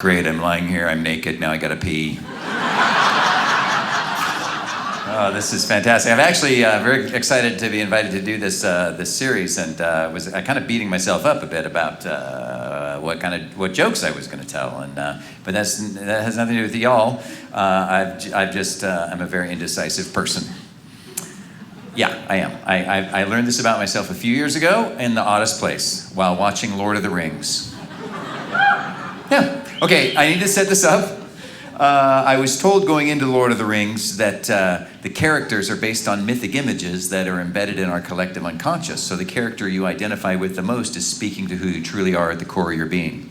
Great, I'm lying here, I'm naked, now I gotta pee. Oh, this is fantastic. I'm actually very excited to be invited to do this series, and was kind of beating myself up a bit about what jokes I was going to tell, and but that has nothing to do with y'all. I'm a very indecisive person. Yeah, I am. I learned this about myself a few years ago in the oddest place while watching Lord of the Rings. Yeah. Okay, I need to set this up. I was told going into Lord of the Rings that the characters are based on mythic images that are embedded in our collective unconscious. So the character you identify with the most is speaking to who you truly are at the core of your being.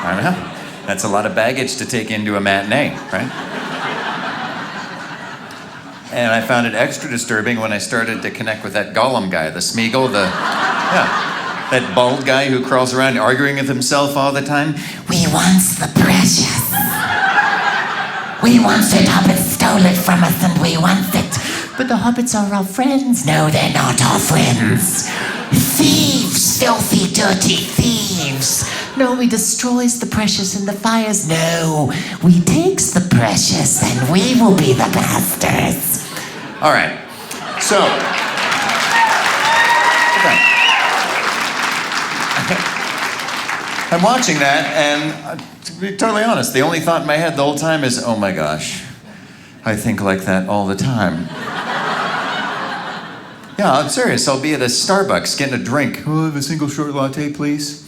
I don't know. That's a lot of baggage to take into a matinee, right? And I found it extra disturbing when I started to connect with that Gollum guy, the Smeagol, that bald guy who crawls around arguing with himself all the time. We wants the precious. We wants it. Hobbits stole it from us and we want it. But the hobbits are our friends. No, they're not our friends. Thieves, filthy, dirty thieves. No, we destroys the precious in the fires. No, we takes the precious and we will be the bastards. All right, so... I'm watching that, and to be totally honest, the only thought in my head the whole time is, oh my gosh, I think like that all the time. Yeah, I'm serious. I'll be at a Starbucks getting a drink. Oh, I have a single short latte, please.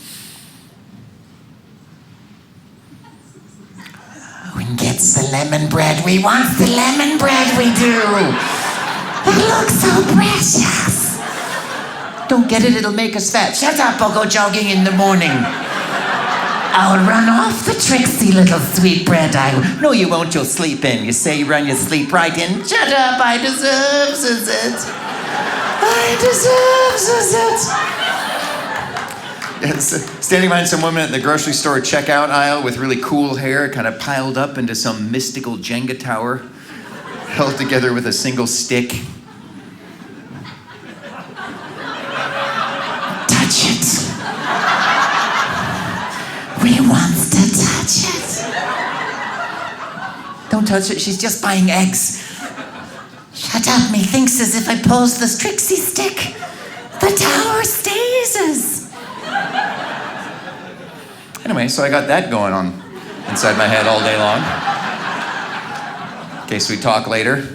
Who gets the lemon bread? We want the lemon bread, we do. It looks so precious. Don't get it, it'll make us fat. Shut up, I'll go jogging in the morning. I'll run off the tricksy little sweetbread. No, you won't, you'll sleep in. You say you run, you sleep right in. Shut up, I deserves it. I deserves it. Yes, standing behind some woman at the grocery store checkout aisle with really cool hair kind of piled up into some mystical Jenga tower, held together with a single stick. Touch it. We wants to touch it. Don't touch it, she's just buying eggs. Shut up, methinks as if I pulls this tricksy stick. The tower stazes. Anyway, so I got that going on inside my head all day long. In case we talk later.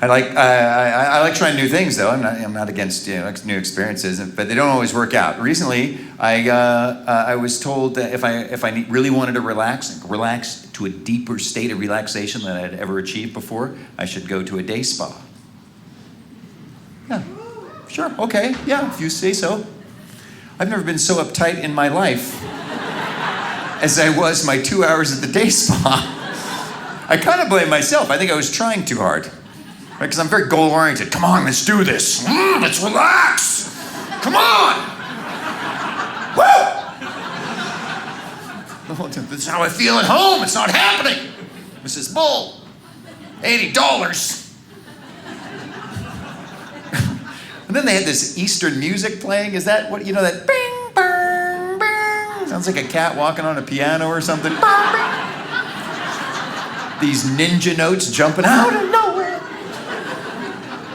I like trying new things, though. I'm not against new experiences, but they don't always work out. Recently, I was told that if I really wanted to relax to a deeper state of relaxation than I'd ever achieved before, I should go to a day spa. Yeah, sure, okay, yeah, if you say so. I've never been so uptight in my life as I was my 2 hours at the day spa. I kind of blame myself. I think I was trying too hard. Because I'm very goal-oriented. Come on, let's do this. Let's relax. Come on. Woo! This is how I feel at home. It's not happening. Mrs. Bull, $80. And then they had this Eastern music playing. Is that what, that bing, bang, bang? Sounds like a cat walking on a piano or something. These ninja notes jumping out of nowhere.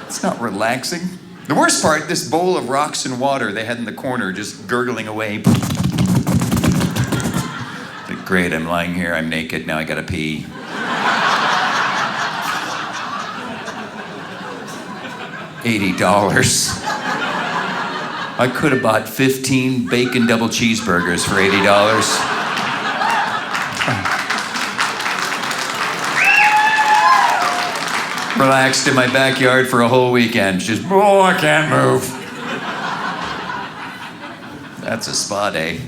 It's not relaxing. The worst part, this bowl of rocks and water they had in the corner just gurgling away. Great, I'm lying here, I'm naked, now I gotta pee. $80. I could have bought 15 bacon double cheeseburgers for $80. Relaxed in my backyard for a whole weekend. Just, I can't move. That's a spa day.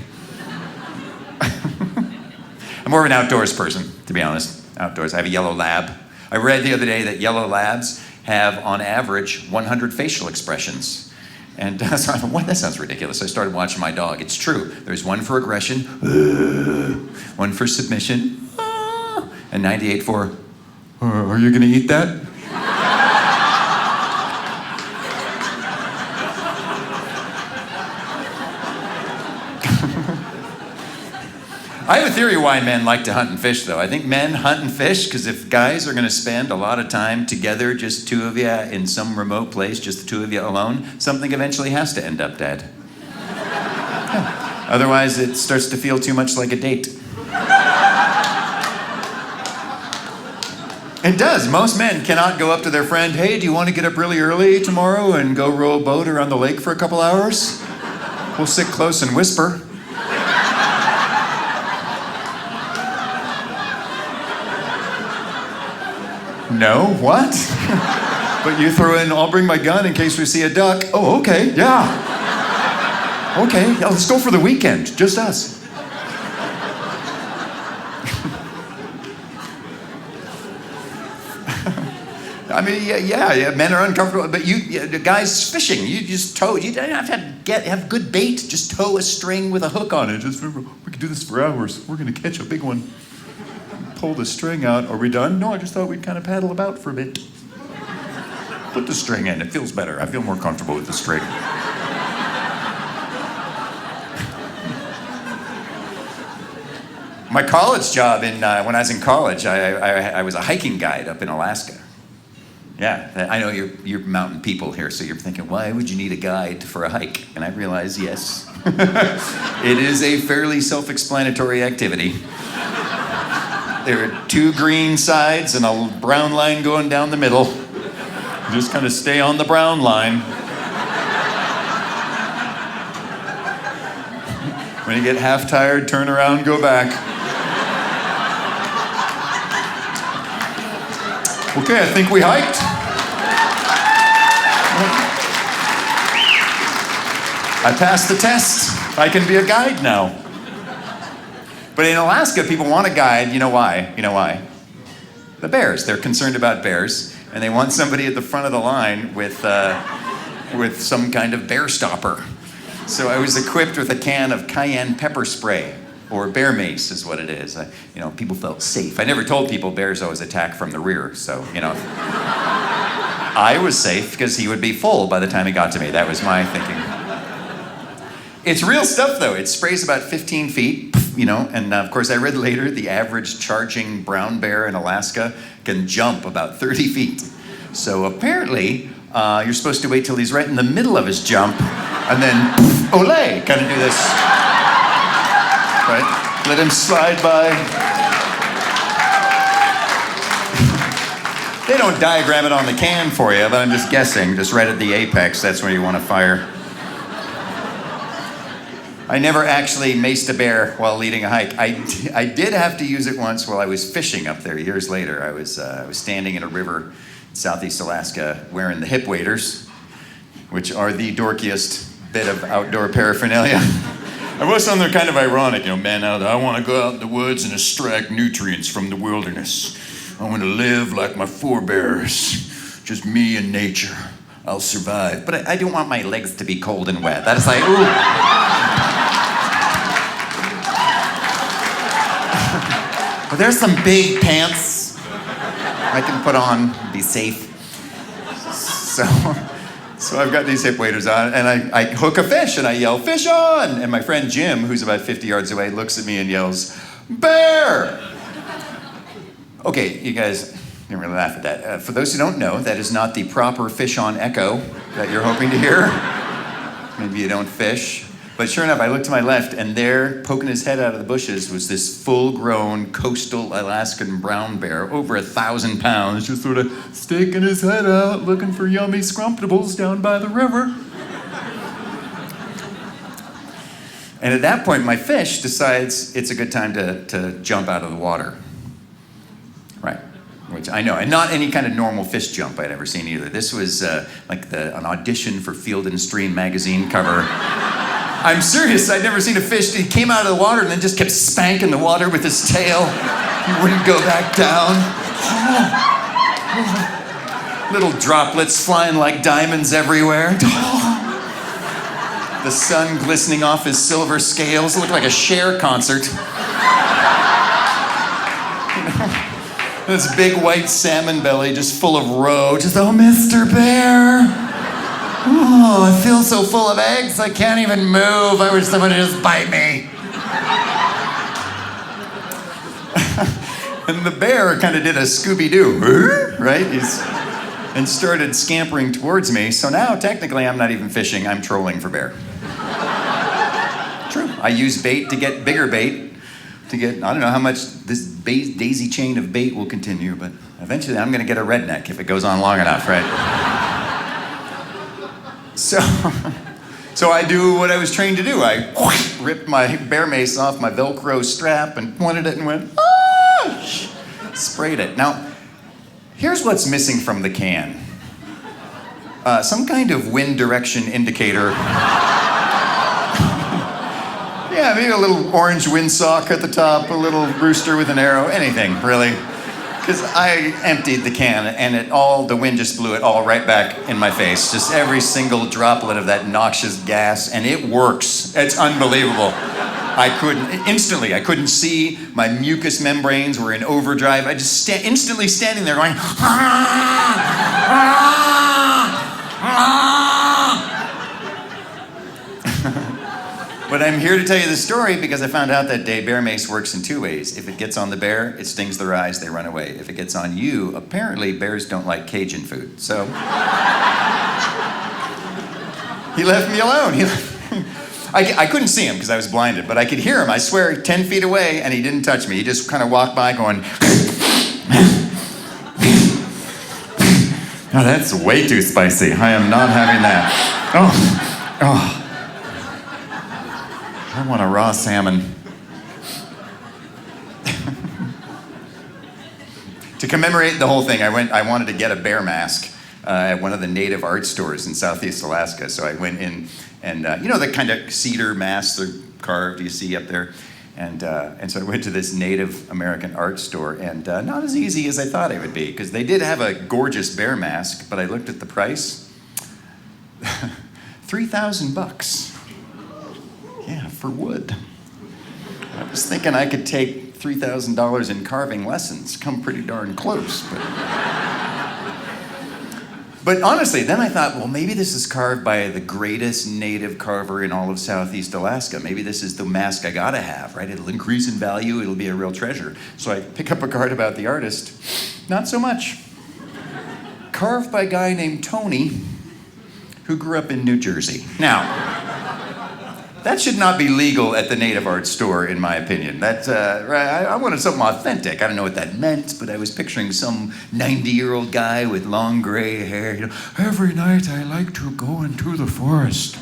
I'm more of an outdoors person, to be honest. Outdoors. I have a yellow lab. I read the other day that yellow labs have, on average, 100 facial expressions. And so I thought, what? That sounds ridiculous. I started watching my dog. It's true. There's one for aggression, one for submission, and 98 for, are you going to eat that? I have a theory why men like to hunt and fish, though. I think men hunt and fish because if guys are going to spend a lot of time together, just two of you in some remote place, just the two of you alone, something eventually has to end up dead. Yeah. Otherwise, it starts to feel too much like a date. It does. Most men cannot go up to their friend, hey, do you want to get up really early tomorrow and go row a boat around the lake for a couple hours? We'll sit close and whisper. No, what? But you throw in, I'll bring my gun in case we see a duck. Oh, okay, yeah. Okay, yeah, let's go for the weekend, just us. I mean, yeah, men are uncomfortable, but the guys fishing, you just tow. You don't have to have good bait. Just tow a string with a hook on it. Just remember, we could do this for hours. We're going to catch a big one. Pull the string out. Are we done? No, I just thought we'd kind of paddle about for a bit. Put the string in. It feels better. I feel more comfortable with the string. My college job when I was in college, I was a hiking guide up in Alaska. Yeah, I know you're mountain people here, so you're thinking, why would you need a guide for a hike? And I realize, yes, it is a fairly self-explanatory activity. There are two green sides and a brown line going down the middle. You just kind of stay on the brown line. When you get half tired, turn around, go back. Okay, I think we hiked. I passed the test. I can be a guide now. But in Alaska, people want a guide. You know why? You know why? The bears. They're concerned about bears, and they want somebody at the front of the line with some kind of bear stopper. So I was equipped with a can of cayenne pepper spray, or bear mace is what it is. People felt safe. I never told people bears always attack from the rear, so, I was safe because he would be full by the time he got to me. That was my thinking. It's real stuff, though. It sprays about 15 feet, and of course I read later the average charging brown bear in Alaska can jump about 30 feet. So apparently, you're supposed to wait till he's right in the middle of his jump, and then, olé, kind of do this. Right? Let him slide by. They don't diagram it on the can for you, but I'm just guessing, just right at the apex, that's where you want to fire. I never actually maced a bear while leading a hike. I did have to use it once while I was fishing up there years later. I was standing in a river in southeast Alaska wearing the hip waders, which are the dorkiest bit of outdoor paraphernalia. I was something kind of ironic, man, I want to go out in the woods and extract nutrients from the wilderness. I want to live like my forebears, just me and nature. I'll survive. But I don't want my legs to be cold and wet. That is like, ooh. But there's some big pants I can put on, be safe. So I've got these hip waders on, and I hook a fish, and I yell, fish on! And my friend Jim, who's about 50 yards away, looks at me and yells, bear! Okay, you guys didn't really laugh at that. For those who don't know, that is not the proper fish on echo that you're hoping to hear. Maybe you don't fish. But sure enough, I looked to my left, and there, poking his head out of the bushes, was this full-grown coastal Alaskan brown bear, over 1,000 pounds, just sort of sticking his head out, looking for yummy scrumptables down by the river. And at that point, my fish decides it's a good time to jump out of the water. Right, which I know, and not any kind of normal fish jump I'd ever seen either. This was like an audition for Field and Stream magazine cover. I'm serious, I'd never seen a fish. He came out of the water and then just kept spanking the water with his tail. He wouldn't go back down. Little droplets flying like diamonds everywhere. The sun glistening off his silver scales. It looked like a Cher concert. This big white salmon belly just full of roe. Just, oh, Mr. Bear. Oh, I feel so full of eggs, I can't even move. I wish someone would just bite me. And the bear kind of did a Scooby-Doo, right? And started scampering towards me. So now, technically, I'm not even fishing. I'm trolling for bear. True. I use bait to get bigger bait. I don't know how much this daisy chain of bait will continue, but eventually I'm going to get a redneck if it goes on long enough, right? So I do what I was trained to do. I ripped my bear mace off my Velcro strap and pointed it and went, ah! Sprayed it. Now, here's what's missing from the can. Some kind of wind direction indicator. Yeah, maybe a little orange windsock at the top, a little rooster with an arrow, anything, really. Because I emptied the can and the wind just blew it all right back in my face. Just every single droplet of that noxious gas, and it works. It's unbelievable. I couldn't see. My mucous membranes were in overdrive. I just instantly standing there going, ah, ah, ah. But I'm here to tell you the story because I found out that day bear mace works in two ways. If it gets on the bear, it stings their eyes, they run away. If it gets on you, apparently bears don't like Cajun food. So he left me alone. I couldn't see him because I was blinded, but I could hear him, I swear, 10 feet away, and he didn't touch me. He just kind of walked by going, oh, that's way too spicy. I am not having that. Oh. I want a raw salmon. To commemorate the whole thing, I wanted to get a bear mask at one of the native art stores in Southeast Alaska. So I went in and, the kind of cedar masks they're carved you see up there. And so I went to this Native American art store, and not as easy as I thought it would be, because they did have a gorgeous bear mask, but I looked at the price. $3,000. Yeah, for wood. I was thinking I could take $3,000 in carving lessons, come pretty darn close. But honestly, then I thought, well, maybe this is carved by the greatest native carver in all of Southeast Alaska. Maybe this is the mask I gotta have, right? It'll increase in value, it'll be a real treasure. So I pick up a card about the artist. Not so much. Carved by a guy named Tony, who grew up in New Jersey. Now, that should not be legal at the native art store, in my opinion. I wanted something authentic. I don't know what that meant, but I was picturing some 90-year-old guy with long gray hair. Every night I like to go into the forest,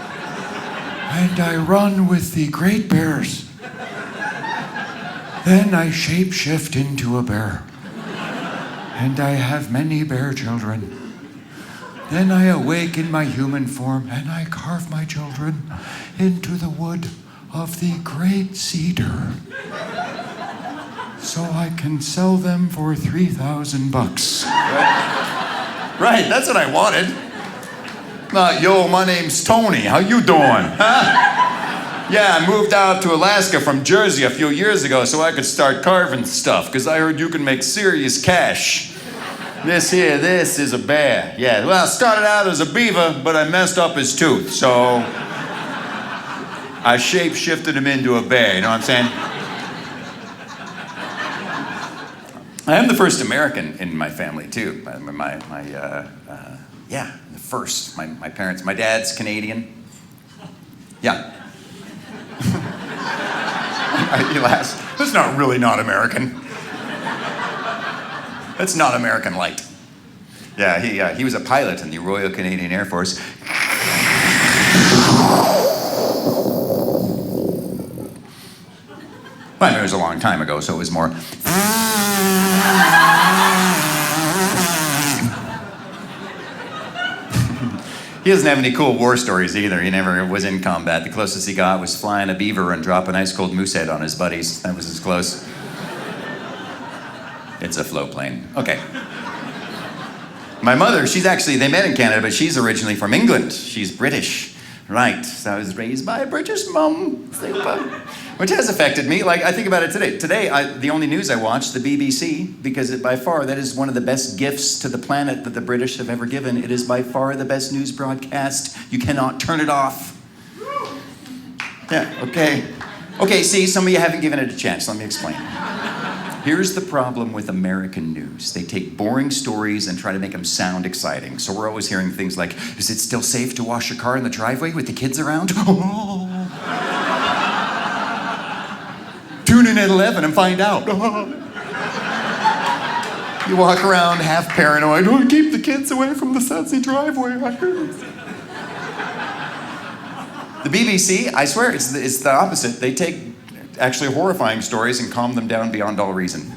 and I run with the great bears. Then I shape-shift into a bear, and I have many bear children. Then I awake in my human form, and I carve my children into the wood of the great cedar, so I can sell them for $3,000. Right, that's what I wanted. Yo, my name's Tony. How you doing? Huh? Yeah, I moved out to Alaska from Jersey a few years ago so I could start carving stuff, because I heard you can make serious cash. This is a bear. Yeah, well, I started out as a beaver, but I messed up his tooth, so I shape-shifted him into a bear, you know what I'm saying? I am the first American in my family, too. The first. My parents, my dad's Canadian. Yeah. He laughs. That's not really not American. That's not American light. Yeah, he was a pilot in the Royal Canadian Air Force. Well, it was a long time ago, so it was more. He doesn't have any cool war stories either. He never was in combat. The closest he got was flying a beaver and drop an ice-cold moose head on his buddies. That was as close. It's a float plane. Okay. My mother, they met in Canada, but she's originally from England. She's British. Right. So I was raised by a British mum. Which has affected me. Like, I think about it today. Today, the only news I watch, the BBC, because by far, that is one of the best gifts to the planet that the British have ever given. It is by far the best news broadcast. You cannot turn it off. Yeah, okay. Okay, see, some of you haven't given it a chance. Let me explain. Here's the problem with American news. They take boring stories and try to make them sound exciting. So we're always hearing things like, is it still safe to wash your car in the driveway with the kids around? Tune in at 11 and find out. You walk around half paranoid. Oh, keep the kids away from the sudsy driveway. I heard it. The BBC, I swear, it's the opposite. They take actually horrifying stories and calm them down beyond all reason.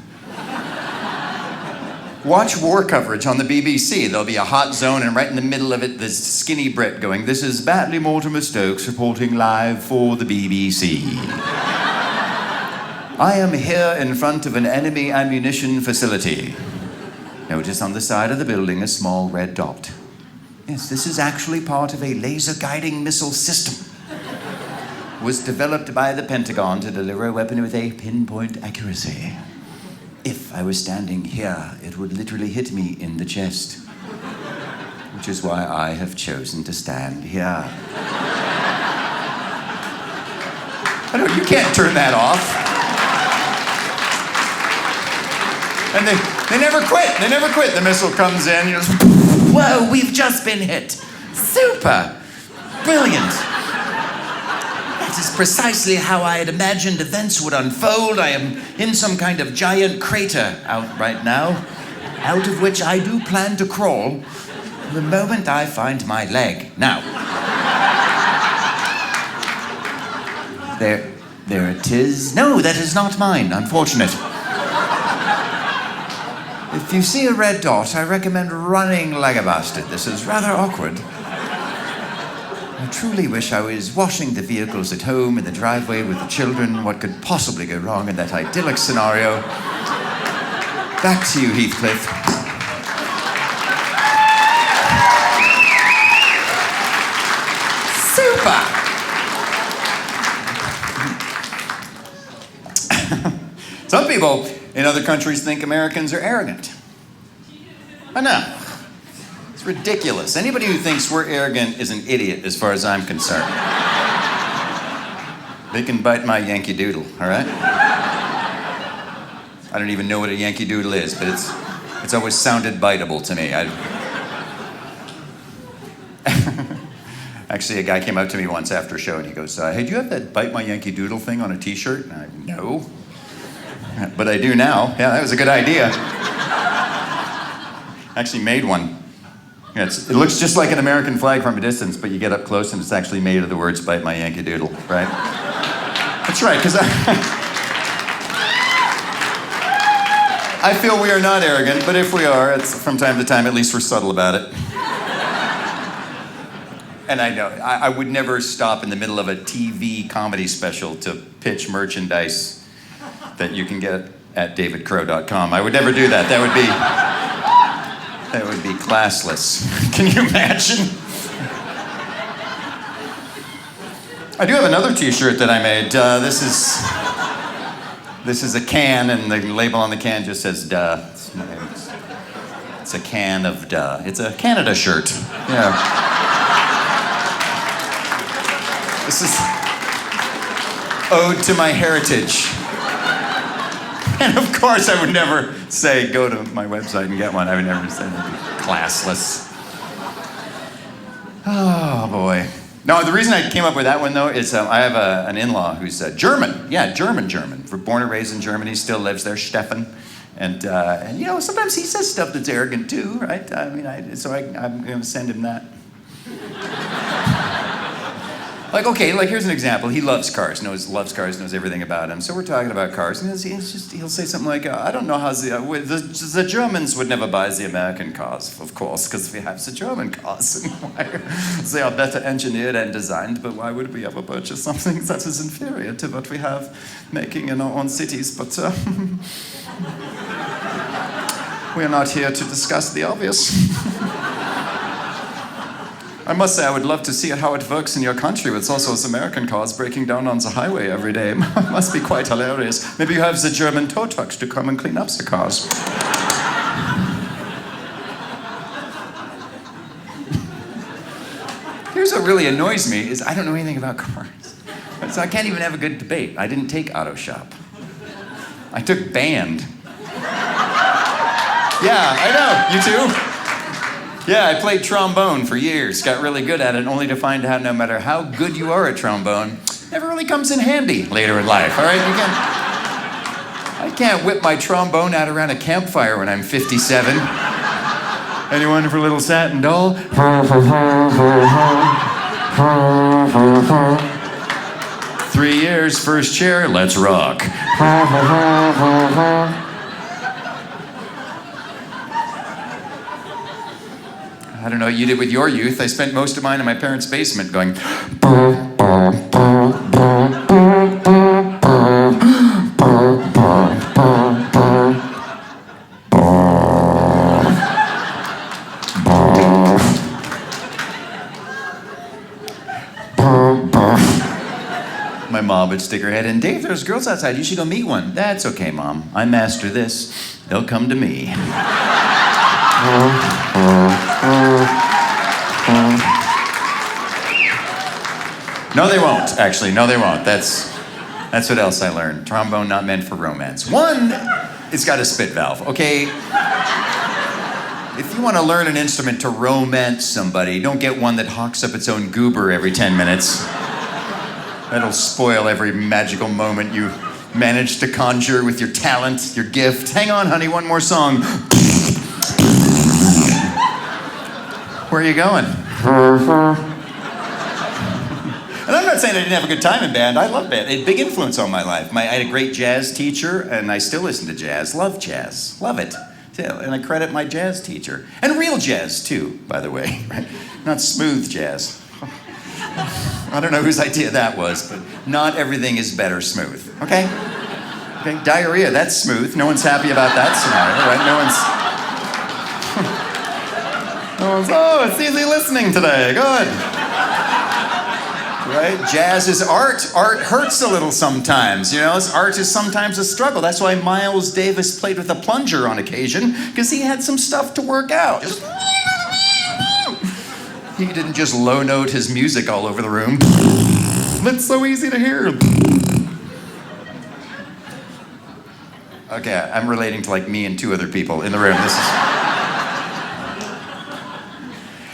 Watch war coverage on the BBC. There'll be a hot zone, and right in the middle of it, there's skinny Brit going, "This is Batley Mortimer Stokes reporting live for the BBC. I am here in front of an enemy ammunition facility. Notice on the side of the building a small red dot. Yes, this is actually part of a laser guiding missile system. Was developed by the Pentagon to deliver a weapon with a pinpoint accuracy. If I was standing here, it would literally hit me in the chest. Which is why I have chosen to stand here." I know, you can't turn that off. And they never quit. They never quit. The missile comes in, you know, whoa, we've just been hit. Super. Brilliant. That is precisely how I had imagined events would unfold. I am in some kind of giant crater out right now, out of which I do plan to crawl the moment I find my leg. Now, there it is. No, that is not mine, unfortunate. If you see a red dot, I recommend running like a bastard. This is rather awkward. I truly wish I was washing the vehicles at home in the driveway with the children. What could possibly go wrong in that idyllic scenario? Back to you, Heathcliff. Super! Some people in other countries think Americans are arrogant. I know. It's ridiculous. Anybody who thinks we're arrogant is an idiot as far as I'm concerned. They can bite my Yankee Doodle, all right? I don't even know what a Yankee Doodle is, but it's always sounded biteable to me. Actually, a guy came up to me once after a show and he goes, "Hey, do you have that Bite My Yankee Doodle thing on a t-shirt?" And I go, "No. But I do now." Yeah, that was a good idea. Actually made one. Yeah, it looks just like an American flag from a distance, but you get up close and it's actually made of the words "Bite My Yankee Doodle," right? That's right, because I feel we are not arrogant, but if we are, it's from time to time, at least we're subtle about it. And I know, I would never stop in the middle of a TV comedy special to pitch merchandise that you can get at davidcrowe.com. I would never do that. That would be classless. Can you imagine? I do have another t-shirt that I made. This is a can, and the label on the can just says "duh." It's a can of duh. It's a Canada shirt. Yeah. This is ode to my heritage. And of course, I would never say, go to my website and get one. I would never say that. Classless. Oh, boy. No, the reason I came up with that one, though, is I have an in-law who's German. Yeah, German. Born and raised in Germany, still lives there, Stefan. And you know, sometimes he says stuff that's arrogant, too, right? I mean, I'm going to send him that. Like, okay, like here's an example. He loves cars, knows everything about them. So we're talking about cars, and he'll say something like, "I don't know how the Germans would never buy the American cars, of course, because we have the German cars. They are better engineered and designed, but why would we ever purchase something that is inferior to what we have making in our own cities? But we are not here to discuss the obvious." I must say, I would love to see how it works in your country with all those American cars breaking down on the highway every day. It must be quite hilarious. Maybe you have the German tow trucks to come and clean up the cars. Here's what really annoys me is I don't know anything about cars. So I can't even have a good debate. I didn't take auto shop. I took band. Yeah, I know. You too? Yeah, I played trombone for years. Got really good at it, only to find out no matter how good you are at trombone, it never really comes in handy later in life, all right? I can't whip my trombone out around a campfire when I'm 57. Anyone for a little satin doll? 3 years, first chair, let's rock. I don't know what you did with your youth. I spent most of mine in my parents' basement going. My mom would stick her head in. Dave, there's girls outside. You should go meet one. That's okay, Mom. I master this. They'll come to me. No, they won't, actually. No, they won't. That's what else I learned. Trombone not meant for romance. One, it's got a spit valve, okay? If you want to learn an instrument to romance somebody, don't get one that hawks up its own goober every 10 minutes. That'll spoil every magical moment you managed to conjure with your talent, your gift. Hang on, honey, one more song. Where are you going? And I'm not saying I didn't have a good time in band. I love band. It had a big influence on my life. I had a great jazz teacher, and I still listen to jazz. Love jazz. Love it. And I credit my jazz teacher. And real jazz, too, by the way. Not smooth jazz. I don't know whose idea that was, but not everything is better smooth. Okay? Okay. Diarrhea, that's smooth. No one's happy about that scenario, right? Oh, it's easy listening today. Good. Right? Jazz is art. Art hurts a little sometimes, you know? Art is sometimes a struggle. That's why Miles Davis played with a plunger on occasion, because he had some stuff to work out. He didn't just low note his music all over the room. It's so easy to hear. Okay, I'm relating to like me and 2 other people in the room. This is...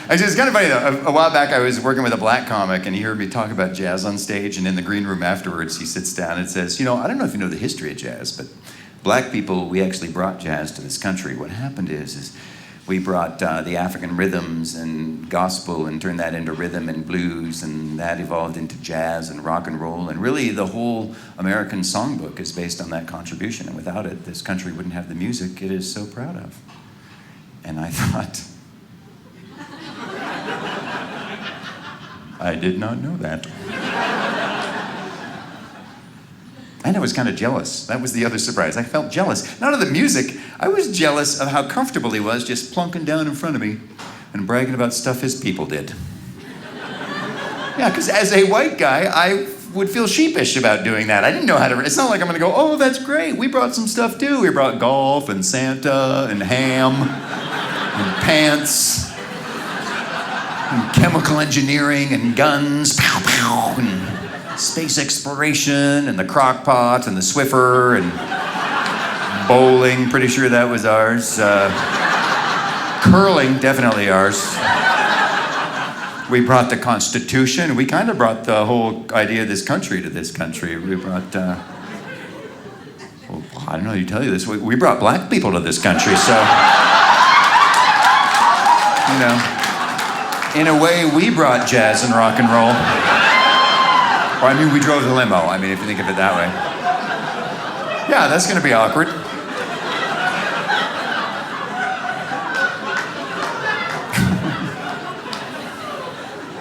Actually, it's kind of funny though. A while back, I was working with a black comic, and he heard me talk about jazz on stage. And in the green room afterwards, he sits down and says, "You know, I don't know if you know the history of jazz, but black people, we actually brought jazz to this country. What happened is we brought the African rhythms and gospel and turned that into rhythm and blues, and that evolved into jazz and rock and roll. And really, the whole American songbook is based on that contribution. And without it, this country wouldn't have the music it is so proud of." And I thought, I did not know that. And I was kind of jealous. That was the other surprise. I felt jealous. Not of the music. I was jealous of how comfortable he was just plunking down in front of me and bragging about stuff his people did. Yeah, because as a white guy, I would feel sheepish about doing that. I didn't know how to... It's not like I'm going to go, "Oh, that's great. We brought some stuff too. We brought golf and Santa and ham and pants and chemical engineering and guns. Pow, pow, and space exploration and the crock pot and the Swiffer and bowling, pretty sure that was ours. Curling, definitely ours. We brought the Constitution. We kind of brought the whole idea of this country to this country. We brought, well, I don't know how to tell you this. We brought black people to this country, so, you know, in a way, we brought jazz and rock and roll. Or, I mean, we drove the limo. I mean, if you think of it that way. Yeah, that's going to be awkward.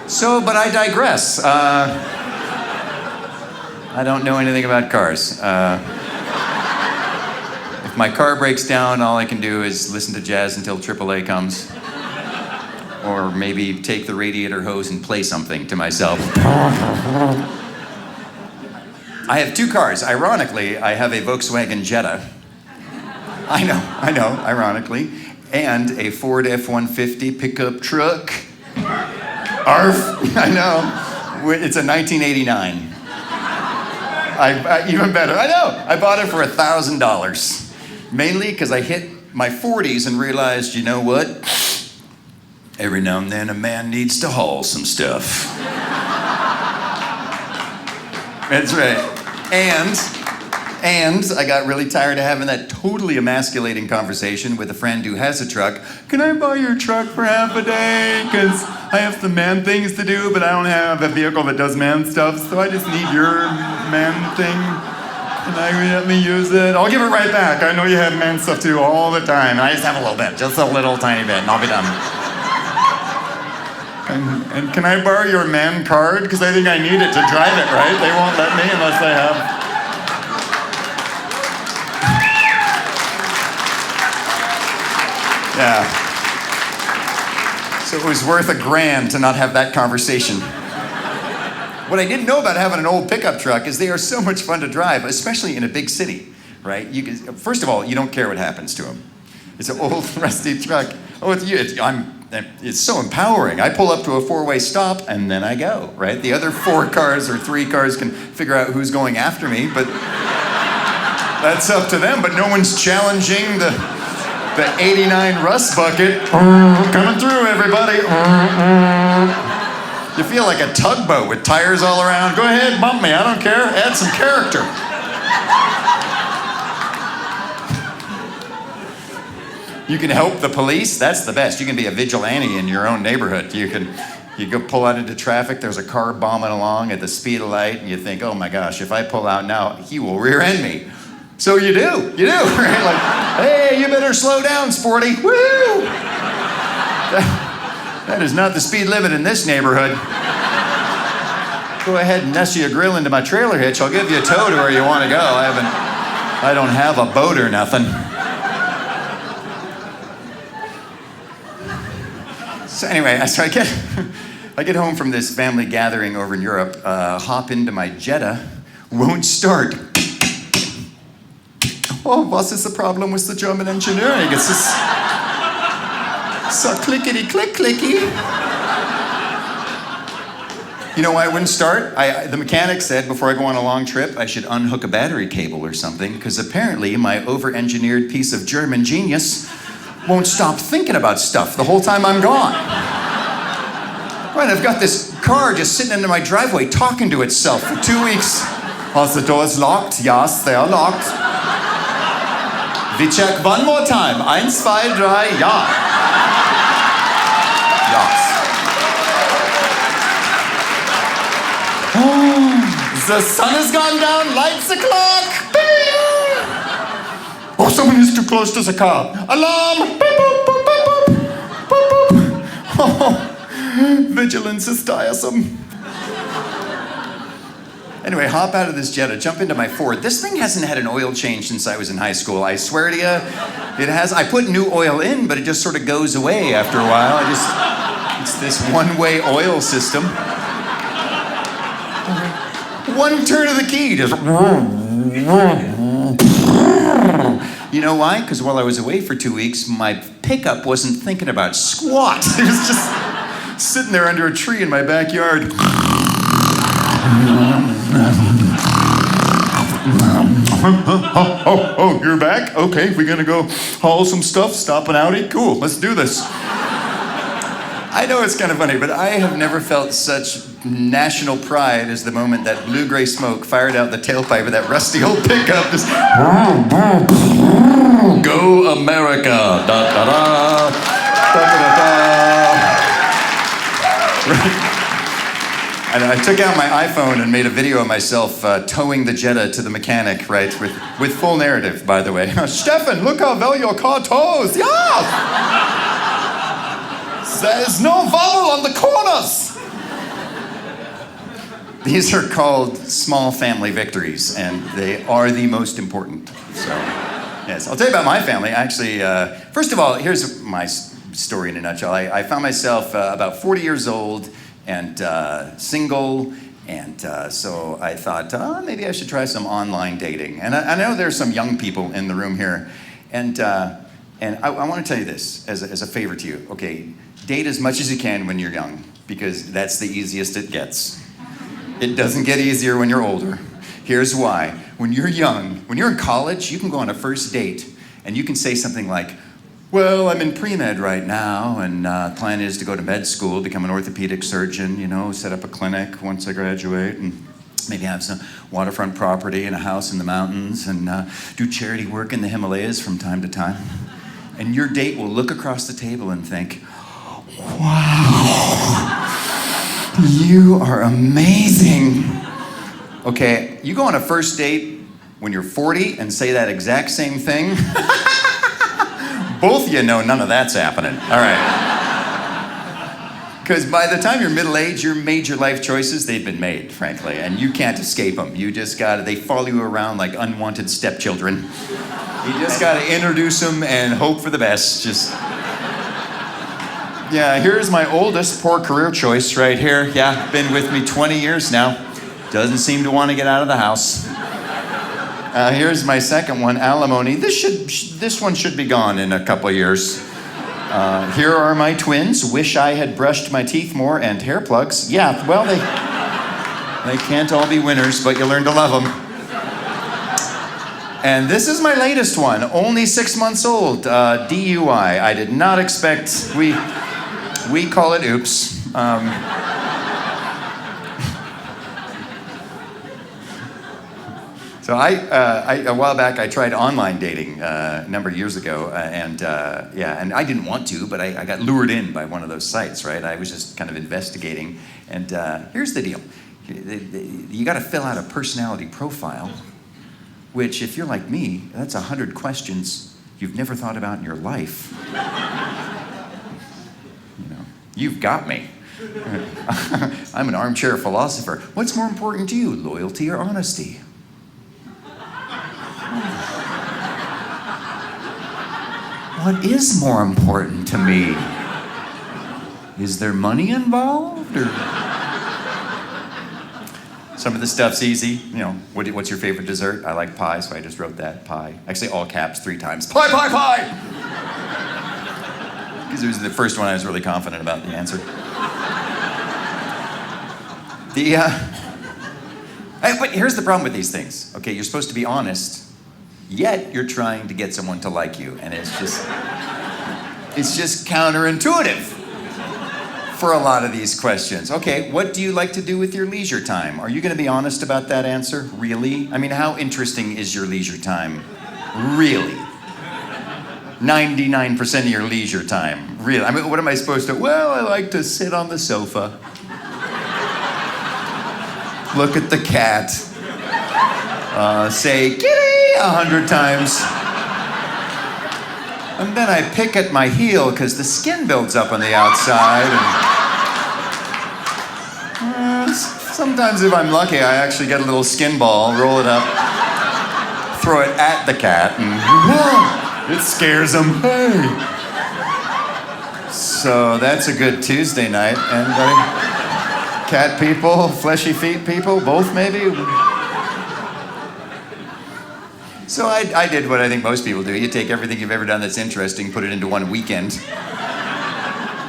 So, but I digress. I don't know anything about cars. If my car breaks down, all I can do is listen to jazz until AAA comes. Or maybe take the radiator hose and play something to myself. I have 2 cars. Ironically, I have a Volkswagen Jetta. I know, ironically. And a Ford F-150 pickup truck. Arf, I know. It's a 1989. I even better, I know. I bought it for $1,000. Mainly because I hit my 40s and realized, you know what? Every now and then a man needs to haul some stuff. That's right. And I got really tired of having that totally emasculating conversation with a friend who has a truck. Can I borrow your truck for half a day? Because I have some man things to do, but I don't have a vehicle that does man stuff, so I just need your man thing. Can I let me use it? I'll give it right back. I know you have man stuff too all the time. I just have a little bit, just a little tiny bit, and I'll be done. And can I borrow your man card? Because I think I need it to drive it, right? They won't let me unless I have... Yeah. So it was worth $1,000 to not have that conversation. What I didn't know about having an old pickup truck is they are so much fun to drive, especially in a big city, right? First of all, you don't care what happens to them. It's an old, rusty truck. Oh, it's so empowering. I pull up to a 4-way stop, and then I go, right? The other 4 cars or 3 cars can figure out who's going after me, but that's up to them. But no one's challenging the 89 rust bucket. Coming through, everybody. You feel like a tugboat with tires all around. Go ahead, bump me, I don't care. Add some character. You can help the police, that's the best. You can be a vigilante in your own neighborhood. You go pull out into traffic, there's a car bombing along at the speed of light, and you think, oh my gosh, if I pull out now, he will rear end me. So you do, right? Like, hey, you better slow down, sporty. Woo! That is not the speed limit in this neighborhood. Go ahead and nest your grill into my trailer hitch. I'll give you a tow to where you want to go. I don't have a boat or nothing. So anyway, so I get home from this family gathering over in Europe, hop into my Jetta, won't start. Oh, what is the problem with the German engineering? It's just so clickety click clicky. You know why it wouldn't start? The mechanic said before I go on a long trip, I should unhook a battery cable or something, because apparently my over-engineered piece of German genius won't stop thinking about stuff the whole time I'm gone. Right, I've got this car just sitting in my driveway talking to itself for 2 weeks. Are the doors locked? Yes, they are locked. We check one more time. 1, 2, 3, ja. Yes. The sun has gone down, lights the clock. Oh, someone is too close to the car. Alarm! Oh, vigilance is tiresome. Anyway, hop out of this Jetta, jump into my Ford. This thing hasn't had an oil change since I was in high school. I swear to you, it has. I put new oil in, but it just sort of goes away after a while. It's this one-way oil system. One turn of the key, just... You know why? Because while I was away for 2 weeks, my pickup wasn't thinking about squat. It was just sitting there under a tree in my backyard. Oh, you're back? Okay, we're gonna go haul some stuff, stop an Audi? Cool, let's do this. I know it's kind of funny, but I have never felt such national pride as the moment that blue-gray smoke fired out the tailpipe of that rusty old pickup. Just, go America! Da, da, da. Da, da, da, da. And I took out my iPhone and made a video of myself towing the Jetta to the mechanic, right? With full narrative, by the way. Stefan, look how well your car tows. Yeah! There's no wobble on the corners. These are called small family victories, and they are the most important. So, yes, I'll tell you about my family. Actually, first of all, here's my story in a nutshell. I found myself about 40 years old and single, and so I thought, maybe I should try some online dating. And I know there's some young people in the room here, and I want to tell you this as a favor to you. Okay, date as much as you can when you're young, because that's the easiest it gets. It doesn't get easier when you're older. Here's why. When you're young, when you're in college, you can go on a first date, And you can say something like, well, I'm in pre-med right now, and plan is to go to med school, become an orthopedic surgeon, set up a clinic once I graduate, and maybe have some waterfront property and a house in the mountains, and do charity work in the Himalayas from time to time. And your date will look across the table and think, wow, you are amazing. Okay, you go on a first date when you're 40 and say that exact same thing. Both of you know none of that's happening. All right. Because by the time you're middle-aged, your major life choices, they've been made, frankly, and you can't escape them. You just they follow you around like unwanted stepchildren. You just gotta introduce them and hope for the best. Yeah, here's my oldest poor career choice right here. Yeah, been with me 20 years now. Doesn't seem to want to get out of the house. Here's my second one, alimony. This one should be gone in a couple of years. Here are my twins. Wish I had brushed my teeth more, and hair plugs. Yeah, well, they can't all be winners, but you learn to love them. And this is my latest one, only 6 months old, DUI. I did not expect, we call it oops. So a while back, I tried online dating a number of years ago, and I didn't want to, but I got lured in by one of those sites, right? I was just kind of investigating, and here's the deal. You got to fill out a personality profile, which, if you're like me, that's 100 questions you've never thought about in your life. You've got me. I'm an armchair philosopher. What's more important to you, loyalty or honesty? What is more important to me? Is there money involved? Or some of the stuff's easy. What's your favorite dessert? I like pie, so I just wrote that, pie. Actually, all caps 3 times. Pie, pie, pie! Because it was the first one I was really confident about the answer. But here's the problem with these things. Okay, you're supposed to be honest, yet you're trying to get someone to like you, and it's just counterintuitive for a lot of these questions. Okay, what do you like to do with your leisure time? Are you going to be honest about that answer? Really? I mean, how interesting is your leisure time? Really? 99% of your leisure time. Really? I mean, what am I supposed to? Well, I like to sit on the sofa, look at the cat, say, kitty, 100 times. And then I pick at my heel because the skin builds up on the outside. And, sometimes if I'm lucky, I actually get a little skin ball, roll it up, throw it at the cat, and whoa, it scares him. Hey. So that's a good Tuesday night. Anybody? Cat people, fleshy feet people, both maybe? So I did what I think most people do. You take everything you've ever done that's interesting, put it into one weekend.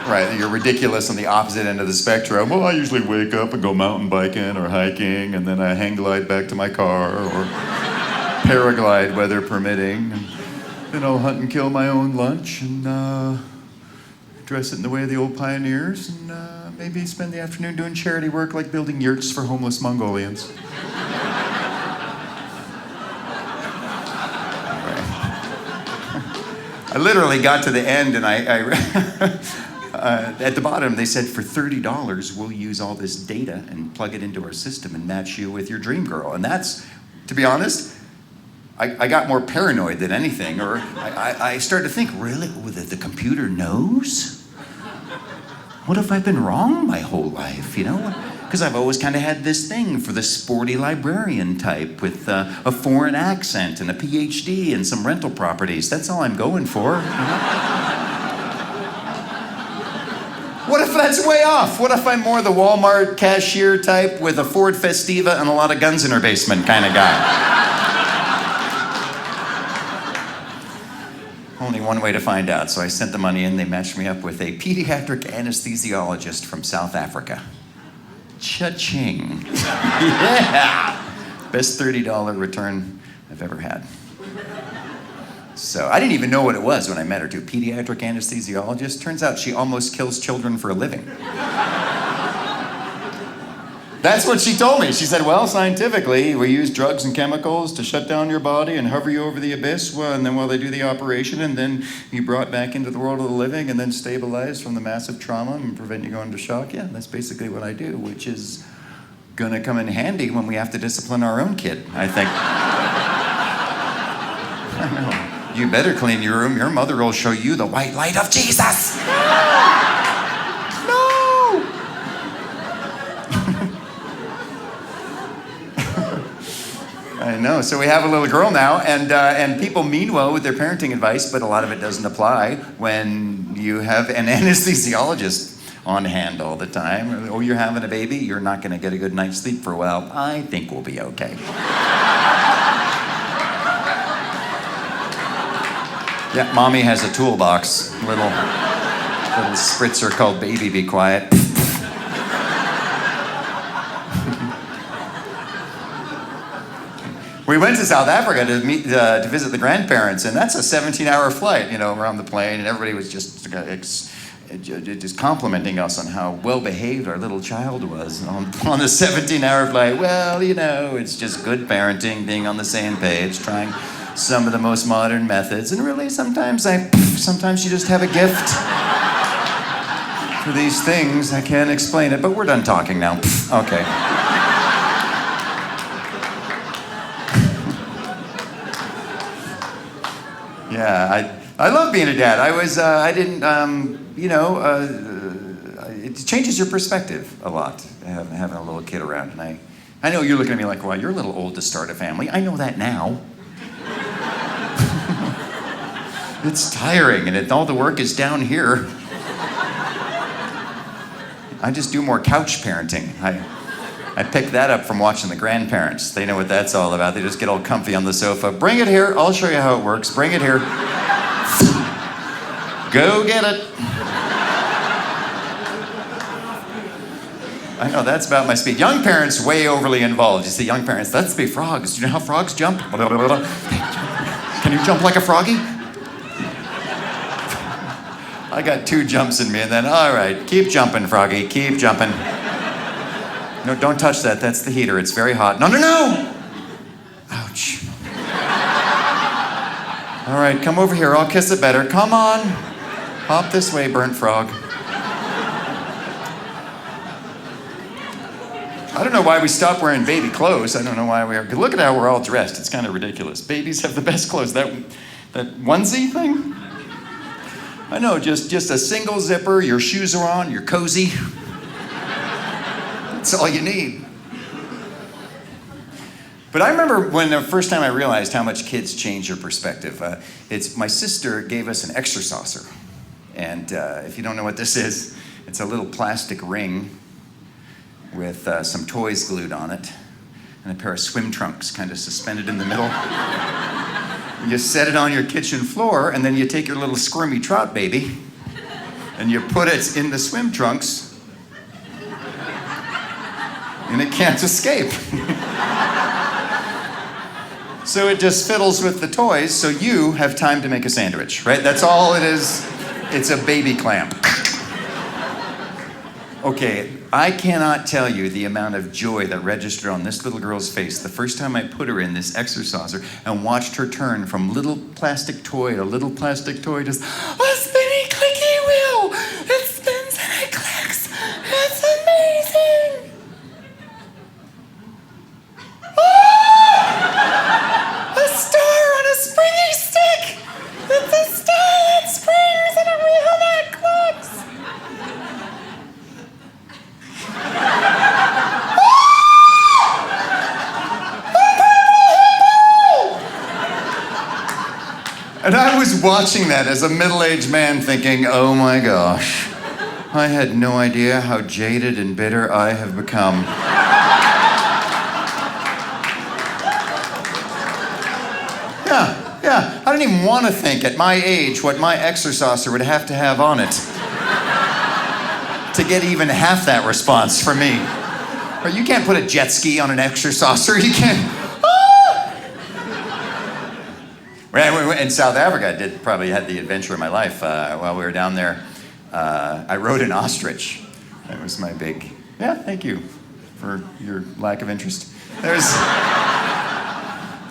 Right, you're ridiculous on the opposite end of the spectrum. Well, I usually wake up and go mountain biking or hiking, and then I hang glide back to my car, or paraglide, weather permitting. And then I'll hunt and kill my own lunch, and dress it in the way of the old pioneers, and maybe spend the afternoon doing charity work like building yurts for homeless Mongolians. I literally got to the end, and at the bottom they said, for $30 we'll use all this data and plug it into our system and match you with your dream girl. And that's, to be honest, I got more paranoid than anything, or I started to think, really, the computer knows? What if I've been wrong my whole life, Because I've always kind of had this thing for the sporty librarian type with a foreign accent and a PhD and some rental properties. That's all I'm going for. What if that's way off? What if I'm more the Walmart cashier type with a Ford Festiva and a lot of guns in her basement kind of guy? Only one way to find out, so I sent the money in. They matched me up with a pediatric anesthesiologist from South Africa. Cha-ching. Yeah! Best $30 return I've ever had. So I didn't even know what it was when I met her too. Pediatric anesthesiologist. Turns out she almost kills children for a living. That's what she told me. She said, well, scientifically, we use drugs and chemicals to shut down your body and hover you over the abyss, and then while they do the operation, and then you brought back into the world of the living and then stabilized from the massive trauma and prevent you going into shock. Yeah, that's basically what I do, which is gonna come in handy when we have to discipline our own kid, I think. I know. You better clean your room. Your mother will show you the white light of Jesus. I know. So we have a little girl now, and people mean well with their parenting advice, but a lot of it doesn't apply when you have an anesthesiologist on hand all the time. Oh, you're having a baby? You're not going to get a good night's sleep for a while. I think we'll be okay. Yeah, mommy has a toolbox, little spritzer called Baby Be Quiet. We went to South Africa to visit the grandparents, and that's a 17-hour flight, around the plane, and everybody was just complimenting us on how well-behaved our little child was on the 17-hour flight. Well, it's just good parenting, being on the same page, trying some of the most modern methods, and really sometimes you just have a gift for these things. I can't explain it, but we're done talking now. Okay. Yeah, I love being a dad. It changes your perspective a lot, having a little kid around. And I know you're looking at me like, well, you're a little old to start a family. I know that now. It's tiring, and all the work is down here. I just do more couch parenting. I picked that up from watching the grandparents. They know what that's all about. They just get all comfy on the sofa. Bring it here. I'll show you how it works. Bring it here. Go get it. I know, that's about my speed. Young parents, way overly involved. You see, young parents, let's be frogs. Do you know how frogs jump? Can you jump like a froggy? I got 2 jumps in me, and then, all right, keep jumping, froggy, keep jumping. No, don't touch that. That's the heater. It's very hot. No, no, no! Ouch. All right, come over here. I'll kiss it better. Come on. Hop this way, burnt frog. I don't know why we stopped wearing baby clothes. I don't know why we are. Look at how we're all dressed. It's kind of ridiculous. Babies have the best clothes. That onesie thing? I know, just a single zipper. Your shoes are on. You're cozy. That's all you need. But I remember when the first time I realized how much kids change your perspective. My sister gave us an extra saucer. And if you don't know what this is, it's a little plastic ring with some toys glued on it and a pair of swim trunks kind of suspended in the middle. You set it on your kitchen floor, and then you take your little squirmy trout baby and you put it in the swim trunks, and it can't escape. So it just fiddles with the toys, so you have time to make a sandwich, right? That's all it is. It's a baby clamp. Okay, I cannot tell you the amount of joy that registered on this little girl's face the first time I put her in this extra saucer and watched her turn from little plastic toy to little plastic toy to a spinny clicky wheel. It spins and it clicks. It's amazing. Oh! A star on a springy stick. It's a star that springs and a wheel that clicks. And I was watching that as a middle-aged man thinking, oh my gosh, I had no idea how jaded and bitter I have become. Yeah, I don't even want to think at my age what my exerciser would have to have on it to get even half that response from me. Or you can't put a jet ski on an exerciser, you can't. In South Africa, I probably had the adventure of my life. While we were down there, I rode an ostrich. That was my big, yeah, thank you for your lack of interest.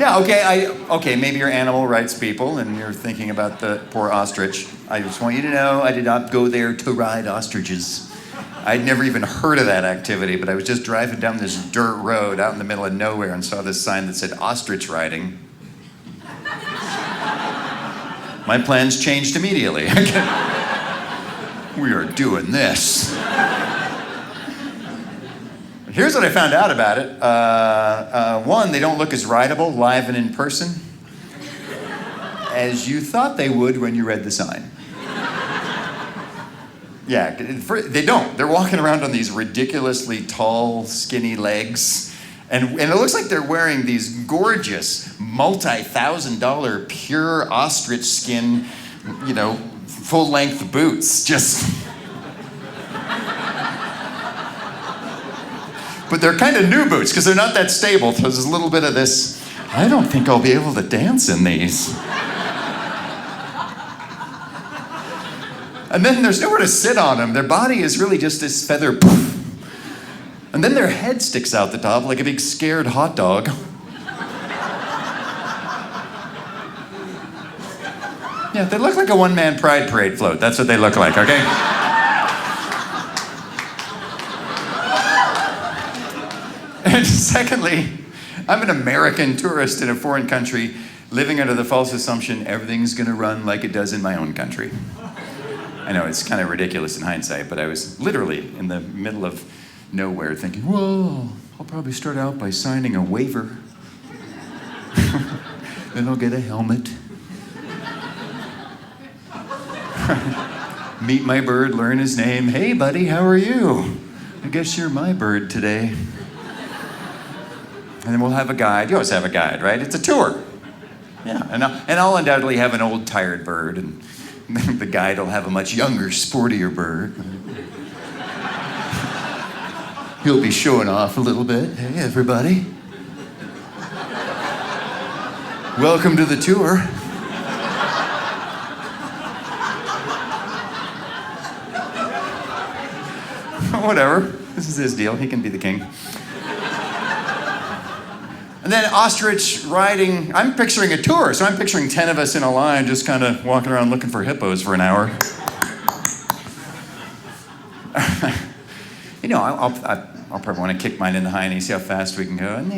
Okay, maybe you're animal rights people and you're thinking about the poor ostrich. I just want you to know I did not go there to ride ostriches. I'd never even heard of that activity, but I was just driving down this dirt road out in the middle of nowhere and saw this sign that said ostrich riding. My plans changed immediately. We are doing this. Here's what I found out about it. One, they don't look as rideable live and in person as you thought they would when you read the sign. Yeah, they don't. They're walking around on these ridiculously tall, skinny legs. And it looks like they're wearing these gorgeous, multi-$1,000 pure ostrich skin, full-length boots. But they're kind of new boots because they're not that stable. So there's a little bit of this, I don't think I'll be able to dance in these. And then there's nowhere to sit on them. Their body is really just this feather poof. And then their head sticks out the top like a big scared hot dog. Yeah, they look like a one-man pride parade float. That's what they look like, okay? And secondly, I'm an American tourist in a foreign country living under the false assumption everything's gonna run like it does in my own country. I know it's kind of ridiculous in hindsight, but I was literally in the middle of nowhere thinking, well, I'll probably start out by signing a waiver. Then I'll get a helmet. Meet my bird, learn his name. Hey, buddy, how are you? I guess you're my bird today. And then we'll have a guide. You always have a guide, right? It's a tour. Yeah, and I'll undoubtedly have an old, tired bird, and the guide will have a much younger, sportier bird. He'll be showing off a little bit. Hey, everybody. Welcome to the tour. Whatever. This is his deal. He can be the king. And then ostrich riding. I'm picturing a tour, so I'm picturing 10 of us in a line just kind of walking around looking for hippos for an hour. I'll probably want to kick mine in the hiney, see how fast we can go. And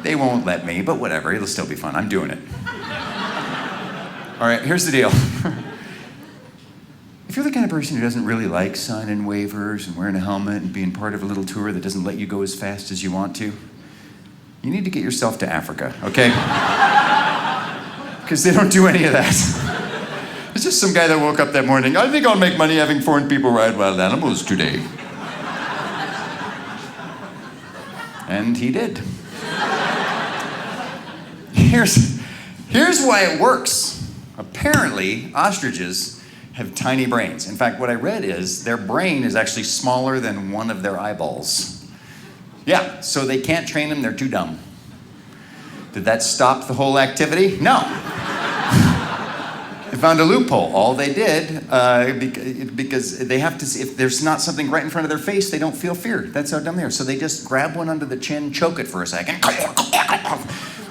they won't let me, but whatever, it'll still be fun. I'm doing it. All right, here's the deal. If you're the kind of person who doesn't really like signing waivers and wearing a helmet and being part of a little tour that doesn't let you go as fast as you want to, you need to get yourself to Africa, okay? Because they don't do any of that. It's just some guy that woke up that morning, I think I'll make money having foreign people ride wild animals today. And he did. Here's why it works. Apparently, ostriches have tiny brains. In fact, what I read is their brain is actually smaller than one of their eyeballs. Yeah, so they can't train them, they're too dumb. Did that stop the whole activity? No. They found a loophole. All they did, because they have to see, if there's not something right in front of their face, they don't feel fear. That's how dumb they are. So they just grab one under the chin, choke it for a second.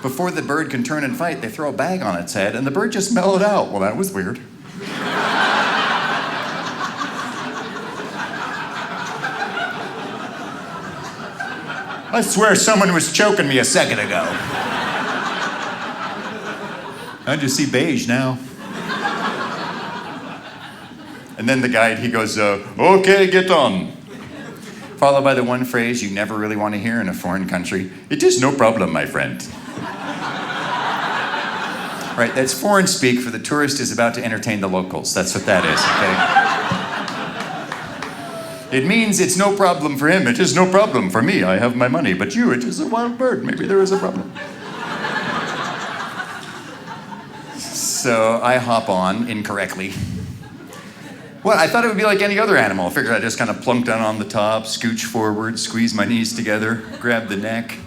Before the bird can turn and fight, they throw a bag on its head, and the bird just mellowed out. Well, that was weird. I swear someone was choking me a second ago. I just see beige now. And then the guide, he goes, okay, get on. Followed by the one phrase you never really want to hear in a foreign country. It is no problem, my friend. Right, that's foreign speak for the tourist is about to entertain the locals. That's what that is, okay? It means it's no problem for him. It is no problem for me. I have my money. But you, it is a wild bird. Maybe there is a problem. So I hop on incorrectly. Well, I thought it would be like any other animal. I figured I'd just kind of plunk down on the top, scooch forward, squeeze my knees together, grab the neck.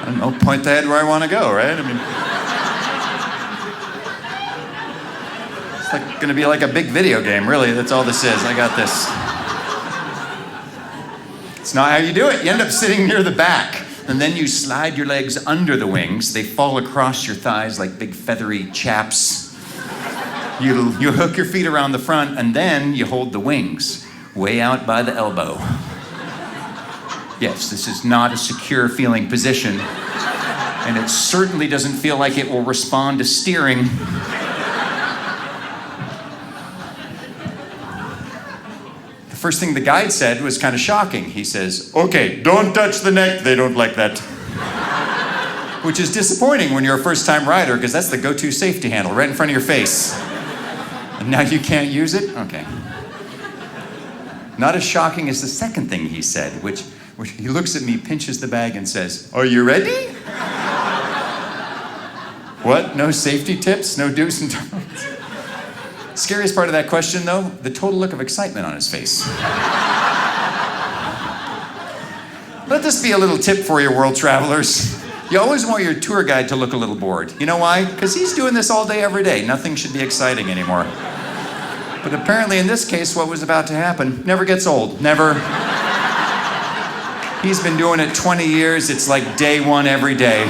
I don't know, point the head where I want to go, right? I mean, it's like going to be like a big video game, really. That's all this is. I got this. It's not how you do it. You end up sitting near the back, and then you slide your legs under the wings. They fall across your thighs like big feathery chaps. You hook your feet around the front, and then you hold the wings way out by the elbow. Yes, this is not a secure feeling position, and it certainly doesn't feel like it will respond to steering. The first thing the guide said was kind of shocking. He says, "Okay, don't touch the neck, they don't like that." Which is disappointing when you're a first-time rider, because that's the go-to safety handle right in front of your face. And now you can't use it? Okay. Not as shocking as the second thing he said, which he looks at me, pinches the bag, and says, "Are you ready?" What? No safety tips? No do's and don'ts? Scariest part of that question, though, the total look of excitement on his face. Let this be a little tip for you, world travelers. You always want your tour guide to look a little bored. You know why? Because he's doing this all day, every day. Nothing should be exciting anymore. But apparently in this case, what was about to happen never gets old. Never. He's been doing it 20 years. It's like day one every day.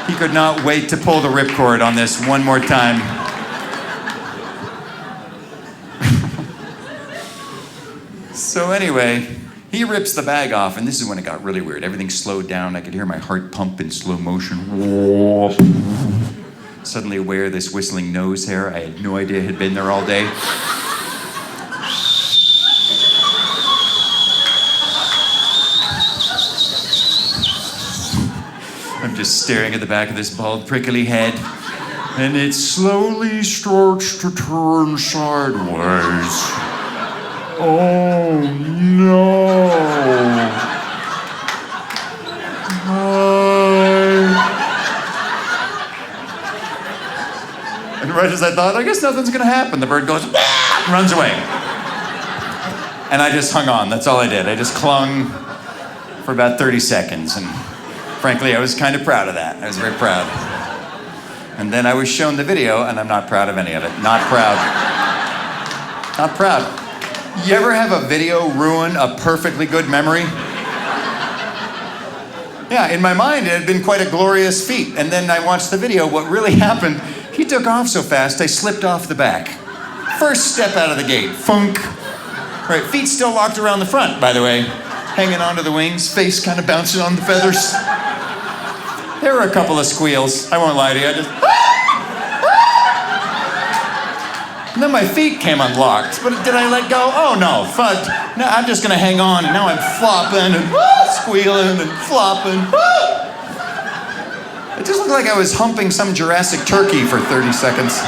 He could not wait to pull the ripcord on this one more time. So anyway, he rips the bag off, and this is when it got really weird. Everything slowed down. I could hear my heart pump in slow motion. Suddenly aware of this whistling nose hair. I had no idea it had been there all day. I'm just staring at the back of this bald, prickly head, and it slowly starts to turn sideways. Oh no! And right as I thought, I guess nothing's gonna happen, the bird goes, "Ah!" and runs away. And I just hung on, that's all I did. I just clung for about 30 seconds, and frankly, I was kind of proud of that. I was very proud. And then I was shown the video, and I'm not proud of any of it. Not proud. Not proud. You ever have a video ruin a perfectly good memory? Yeah, in my mind, it had been quite a glorious feat. And then I watched the video. What really happened, he took off so fast, I slipped off the back. First step out of the gate, funk. Right, feet still locked around the front, by the way. Hanging onto the wings, face kind of bouncing on the feathers. There were a couple of squeals, I won't lie to you. I just, and then my feet came unlocked, but did I let go? Oh no, fuck. No, I'm just gonna hang on, and now I'm flopping and squealing and flopping. It just looked like I was humping some Jurassic turkey for 30 seconds.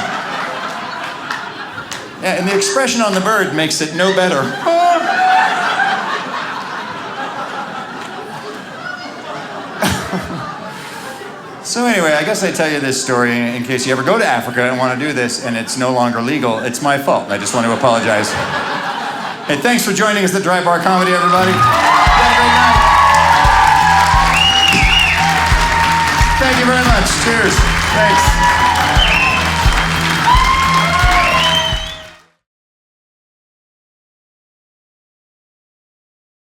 Yeah, and the expression on the bird makes it no better. So anyway, I guess I tell you this story in case you ever go to Africa and want to do this and it's no longer legal. It's my fault. I just want to apologize. Hey, thanks for joining us at Dry Bar Comedy, everybody. Have a great night. Thank you very much. Cheers. Thanks.